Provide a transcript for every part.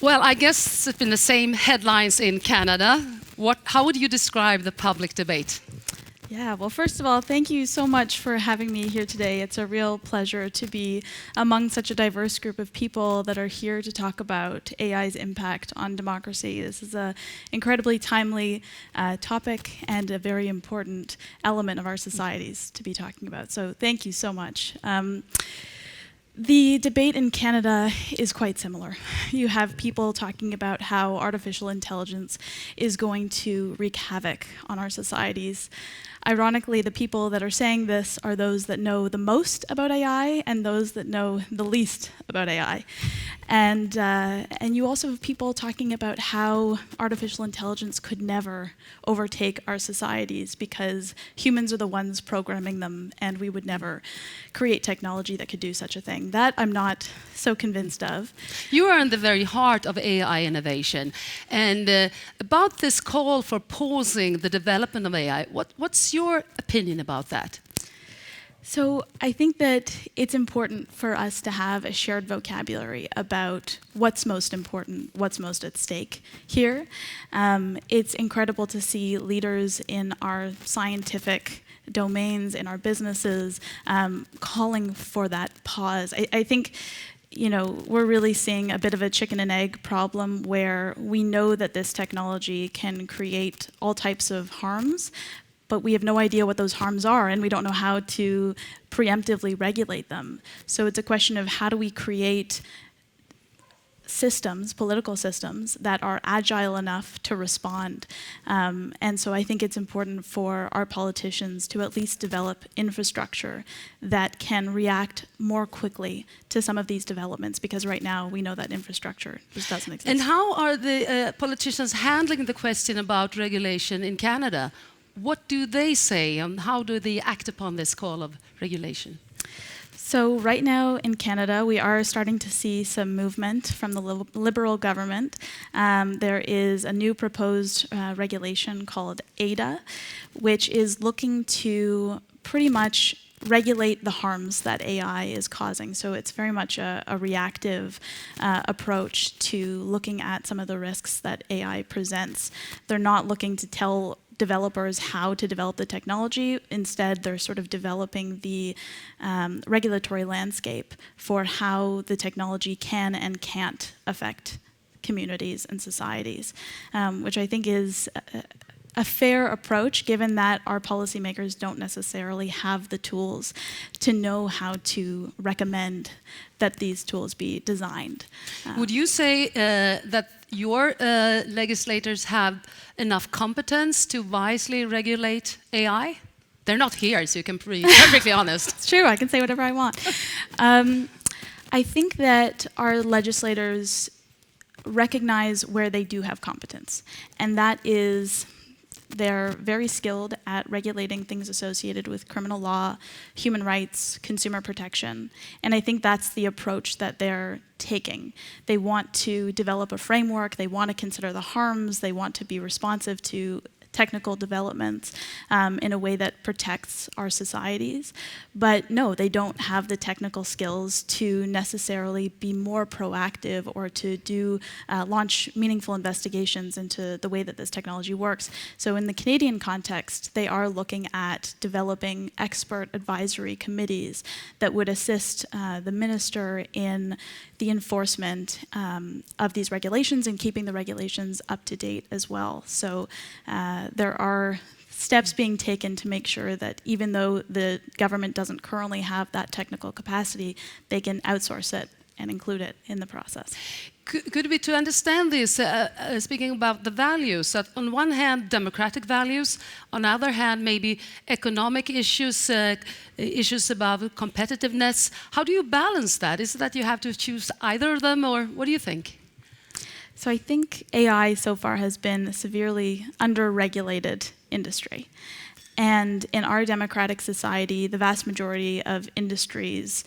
Well, I guess it's been the same headlines in Canada. How would you describe the public debate? Yeah, well, first of all, thank you so much for having me here today. It's a real pleasure to be among such a diverse group of people that are here to talk about AI's impact on democracy. This is an incredibly timely topic and a very important element of our societies to be talking about. So thank you so much. The debate in Canada is quite similar. You have people talking about how artificial intelligence is going to wreak havoc on our societies. Ironically, the people that are saying this are those that know the most about AI and those that know the least about AI. And you also have people talking about how artificial intelligence could never overtake our societies because humans are the ones programming them, and we would never create technology that could do such a thing. That I'm not so convinced of. You are in the very heart of AI innovation. And about this call for pausing the development of AI, what's your opinion about that? So I think that it's important for us to have a shared vocabulary about what's most important, what's most at stake here. It's incredible to see leaders in our scientific domains, in our businesses, calling for that pause. I think we're really seeing a bit of a chicken and egg problem where we know that this technology can create all types of harms, but we have no idea what those harms are, and we don't know how to preemptively regulate them. So it's a question of how do we create systems, political systems, that are agile enough to respond. And so I think it's important for our politicians to at least develop infrastructure that can react more quickly to some of these developments, because right now we know that infrastructure just doesn't exist. And how are the politicians handling the question about regulation in Canada? What do they say, and how do they act upon this call of regulation? So right now in Canada, we are starting to see some movement from the Liberal government. There is a new proposed regulation called ADA, which is looking to pretty much regulate the harms that AI is causing. So it's very much a reactive approach to looking at some of the risks that AI presents. They're not looking to tell developers how to develop the technology. Instead, they're sort of developing the regulatory landscape for how the technology can and can't affect communities and societies, which I think is a fair approach, given that our policymakers don't necessarily have the tools to know how to recommend that these tools be designed. Would you say that your legislators have enough competence to wisely regulate AI? They're not here, so you can be perfectly honest. It's true, I can say whatever I want. I think that our legislators recognize where they do have competence, and that is they're very skilled at regulating things associated with criminal law, human rights, consumer protection, and I think that's the approach that they're taking. They want to develop a framework, they want to consider the harms, they want to be responsive to technical developments in a way that protects our societies. But no, they don't have the technical skills to necessarily be more proactive or to do launch meaningful investigations into the way that this technology works. So in the Canadian context, they are looking at developing expert advisory committees that would assist the minister in the enforcement of these regulations and keeping the regulations up to date as well. So there are steps being taken to make sure that even though the government doesn't currently have that technical capacity, they can outsource it and include it in the process. Could we, to understand this, speaking about the values, that on one hand, democratic values, on the other hand, maybe economic issues, issues about competitiveness, how do you balance that? Is it that you have to choose either of them, or what do you think? So I think AI so far has been a severely under-regulated industry. And in our democratic society, the vast majority of industries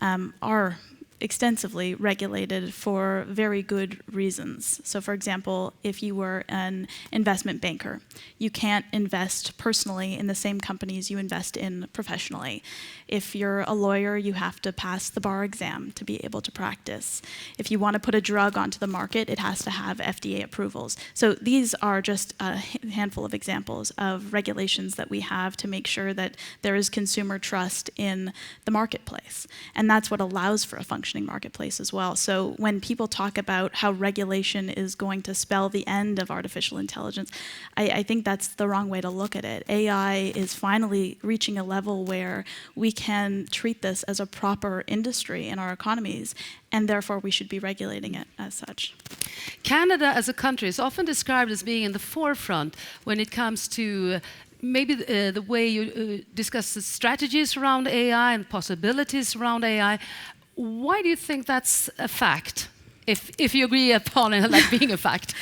are extensively regulated for very good reasons. So for example, if you were an investment banker, you can't invest personally in the same companies you invest in professionally. If you're a lawyer, you have to pass the bar exam to be able to practice. If you want to put a drug onto the market, it has to have FDA approvals. So these are just a handful of examples of regulations that we have to make sure that there is consumer trust in the marketplace. And that's what allows for a functioning marketplace as well. So when people talk about how regulation is going to spell the end of artificial intelligence, I think that's the wrong way to look at it. AI is finally reaching a level where we can treat this as a proper industry in our economies, and therefore we should be regulating it as such. Canada as a country is often described as being in the forefront when it comes to maybe the way you discuss the strategies around AI and possibilities around AI. Why do you think that's a fact, if you agree upon it like being a fact?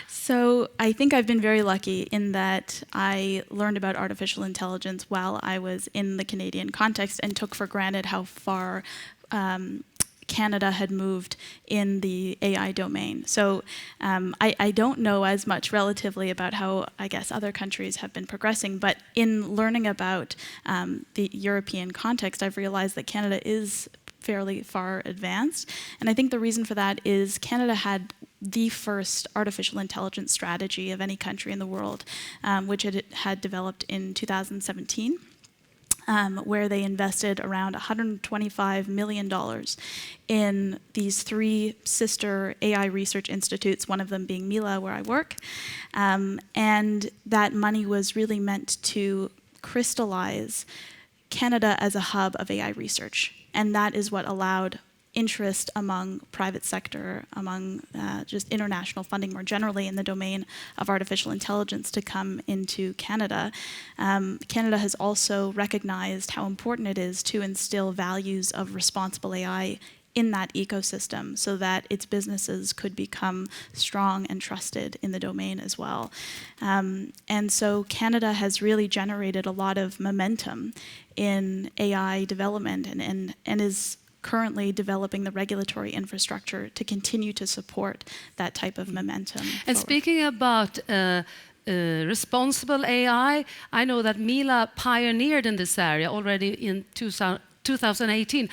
So I think I've been very lucky in that I learned about artificial intelligence while I was in the Canadian context and took for granted how far Canada had moved in the AI domain. So I don't know as much relatively about how, I guess, other countries have been progressing, but in learning about the European context, I've realized that Canada is fairly far advanced. And I think the reason for that is Canada had the first artificial intelligence strategy of any country in the world, which it had developed in 2017. Where they invested around $125 million in these 3 sister AI research institutes, one of them being Mila, where I work. And that money was really meant to crystallize Canada as a hub of AI research. And that is what allowed interest among private sector, among just international funding more generally in the domain of artificial intelligence to come into Canada. Canada has also recognized how important it is to instill values of responsible AI in that ecosystem so that its businesses could become strong and trusted in the domain as well. And so Canada has really generated a lot of momentum in AI development and is currently developing the regulatory infrastructure to continue to support that type of momentum. And forward. speaking about responsible AI, I know that Mila pioneered in this area already in 2018.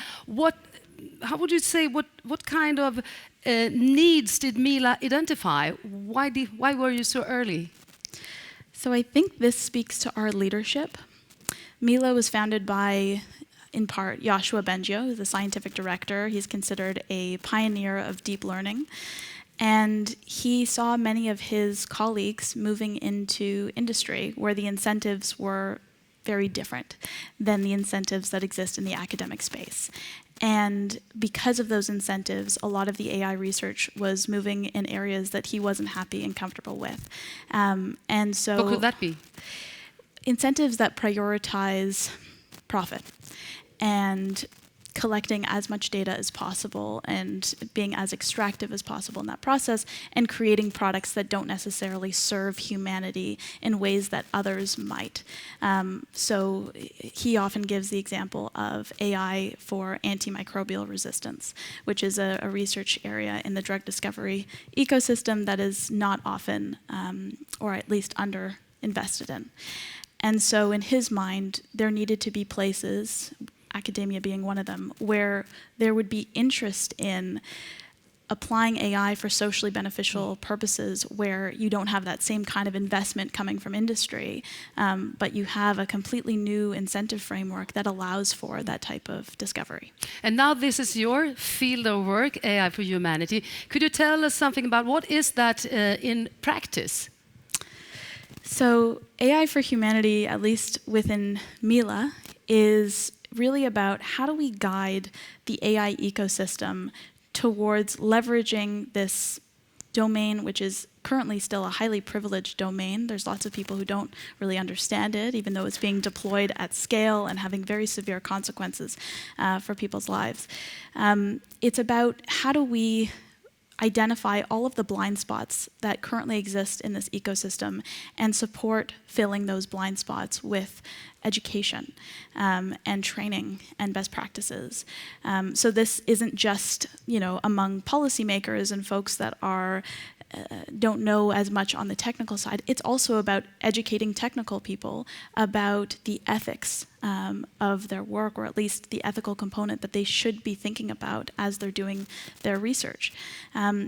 How would you say, what kind of needs did Mila identify? Why were you so early? So I think this speaks to our leadership. Mila was founded by, in part, Yoshua Bengio, who's the scientific director. He's considered a pioneer of deep learning. And he saw many of his colleagues moving into industry where the incentives were very different than the incentives that exist in the academic space. And because of those incentives, a lot of the AI research was moving in areas that he wasn't happy and comfortable with. And so, what could that be? Incentives that prioritize profit and collecting as much data as possible and being as extractive as possible in that process and creating products that don't necessarily serve humanity in ways that others might. So he often gives the example of AI for antimicrobial resistance, which is a research area in the drug discovery ecosystem that is not often, or at least under invested in. And so in his mind, there needed to be places, academia being one of them, where there would be interest in applying AI for socially beneficial purposes where you don't have that same kind of investment coming from industry, but you have a completely new incentive framework that allows for that type of discovery. And now this is your field of work, AI for humanity. Could you tell us something about what is that in practice? So AI for humanity, at least within Mila, is really about how do we guide the AI ecosystem towards leveraging this domain, which is currently still a highly privileged domain. There's lots of people who don't really understand it, even though it's being deployed at scale and having very severe consequences for people's lives. It's about how do we identify all of the blind spots that currently exist in this ecosystem and support filling those blind spots with education and training and best practices. So this isn't just, among policymakers and folks that are don't know as much on the technical side. It's also about educating technical people about the ethics of their work, or at least the ethical component that they should be thinking about as they're doing their research.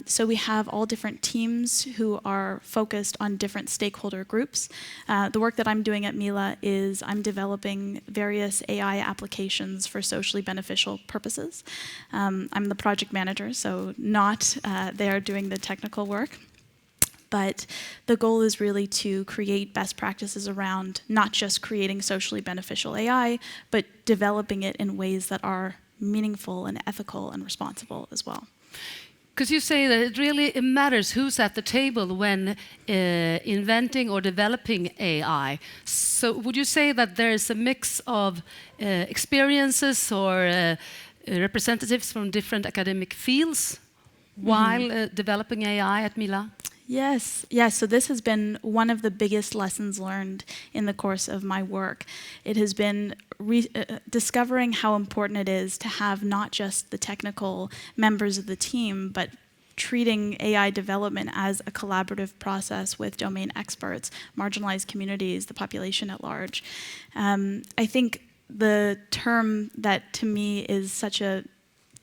So we have all different teams who are focused on different stakeholder groups. The work that I'm doing at Mila is I'm developing various AI applications for socially beneficial purposes. I'm the project manager, so not there doing the technical work. But the goal is really to create best practices around not just creating socially beneficial AI, but developing it in ways that are meaningful and ethical and responsible as well. Because you say that it really matters who's at the table when inventing or developing AI. So would you say that there is a mix of experiences or representatives from different academic fields while developing AI at Mila? Yes. So this has been one of the biggest lessons learned in the course of my work. It has been discovering how important it is to have not just the technical members of the team, but treating AI development as a collaborative process with domain experts, marginalized communities, the population at large. I think the term that to me is such a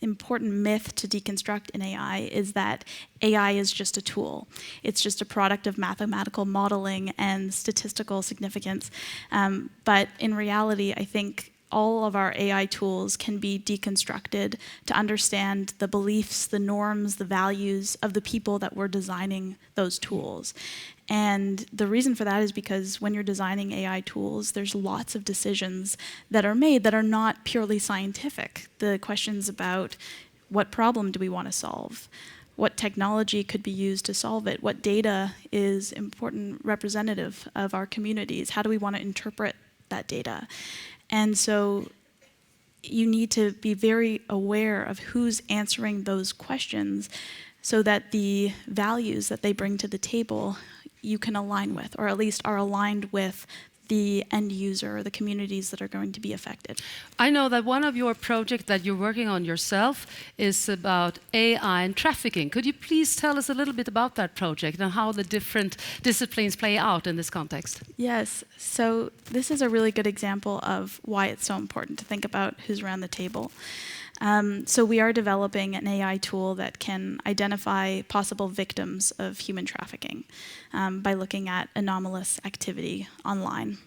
important myth to deconstruct in AI is that AI is just a tool. It's just a product of mathematical modeling and statistical significance. But in reality, I think all of our AI tools can be deconstructed to understand the beliefs, the norms, the values of the people that were designing those tools. And the reason for that is because when you're designing AI tools, there's lots of decisions that are made that are not purely scientific. The questions about what problem do we want to solve? What technology could be used to solve it? What data is important representative of our communities? How do we want to interpret that data? And so you need to be very aware of who's answering those questions so that the values that they bring to the table you can align with, or at least are aligned with the end user or the communities that are going to be affected. I know that one of your projects that you're working on yourself is about AI and trafficking. Could you please tell us a little bit about that project and how the different disciplines play out in this context? Yes, so this is a really good example of why it's so important to think about who's around the table. So we are developing an AI tool that can identify possible victims of human trafficking by looking at anomalous activity online.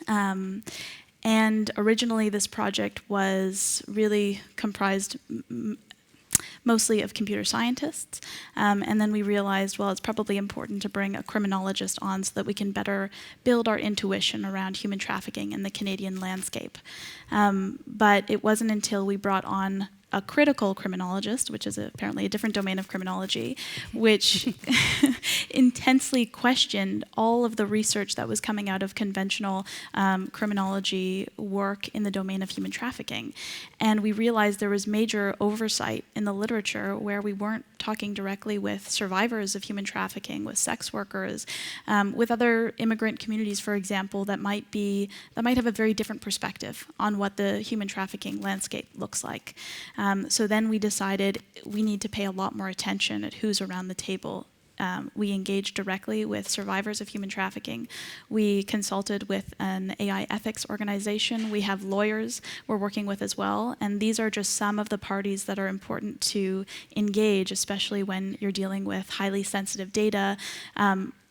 And originally this project was really comprised mostly of computer scientists. And then we realized, well, it's probably important to bring a criminologist on so that we can better build our intuition around human trafficking in the Canadian landscape. But it wasn't until we brought on a critical criminologist, which is apparently a different domain of criminology, which intensely questioned all of the research that was coming out of conventional criminology work in the domain of human trafficking. And we realized there was major oversight in the literature where we weren't talking directly with survivors of human trafficking, with sex workers, with other immigrant communities, for example, that might have a very different perspective on what the human trafficking landscape looks like. So then we decided we need to pay a lot more attention at who's around the table. We engaged directly with survivors of human trafficking. We consulted with an AI ethics organization. We have lawyers we're working with as well. And these are just some of the parties that are important to engage, especially when you're dealing with highly sensitive data,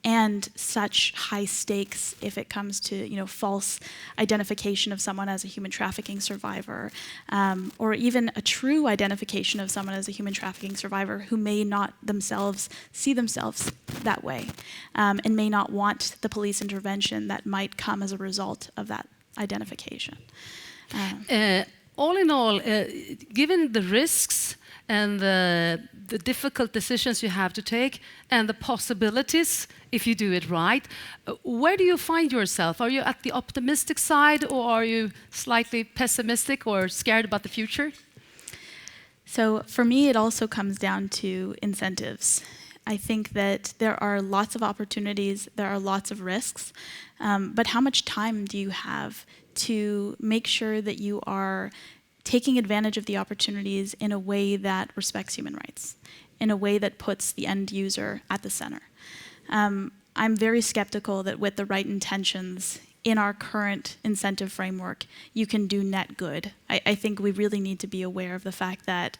and such high stakes if it comes to false identification of someone as a human trafficking survivor, or even a true identification of someone as a human trafficking survivor who may not themselves see themselves that way, and may not want the police intervention that might come as a result of that identification. All in all, given the risks and the difficult decisions you have to take and the possibilities if you do it right, where do you find yourself? Are you at the optimistic side, or are you slightly pessimistic or scared about the future? So for me, it also comes down to incentives. I think that there are lots of opportunities, there are lots of risks, but how much time do you have to make sure that you are taking advantage of the opportunities in a way that respects human rights, in a way that puts the end user at the center? I'm very skeptical that with the right intentions in our current incentive framework, you can do net good. I think we really need to be aware of the fact that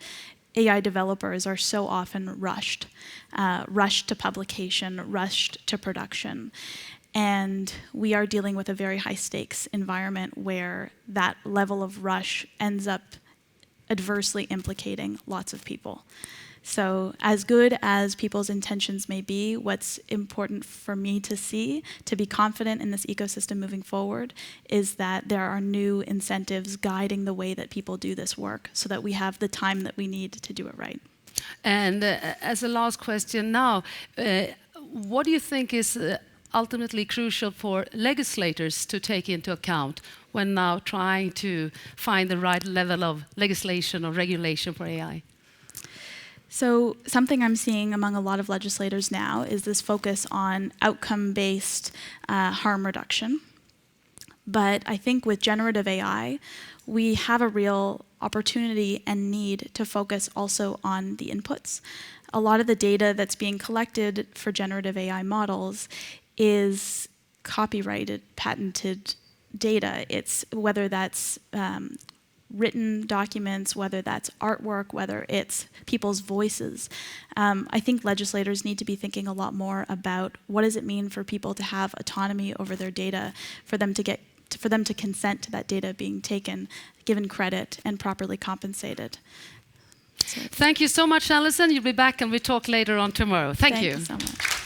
AI developers are so often rushed to publication, rushed to production. And we are dealing with a very high stakes environment where that level of rush ends up adversely implicating lots of people. So as good as people's intentions may be, what's important for me to see, to be confident in this ecosystem moving forward, is that there are new incentives guiding the way that people do this work so that we have the time that we need to do it right. And as a last question now, what do you think is ultimately crucial for legislators to take into account when now trying to find the right level of legislation or regulation for AI? So something I'm seeing among a lot of legislators now is this focus on outcome-based harm reduction. But I think with generative AI, we have a real opportunity and need to focus also on the inputs. A lot of the data that's being collected for generative AI models is copyrighted, patented data. It's whether that's written documents, whether that's artwork, whether it's people's voices. I think legislators need to be thinking a lot more about what does it mean for people to have autonomy over their data, for them to consent to that data being taken, given credit, and properly compensated. Thank you so much, Allison. You'll be back and we talk later on tomorrow. Thank you. Thank you so much.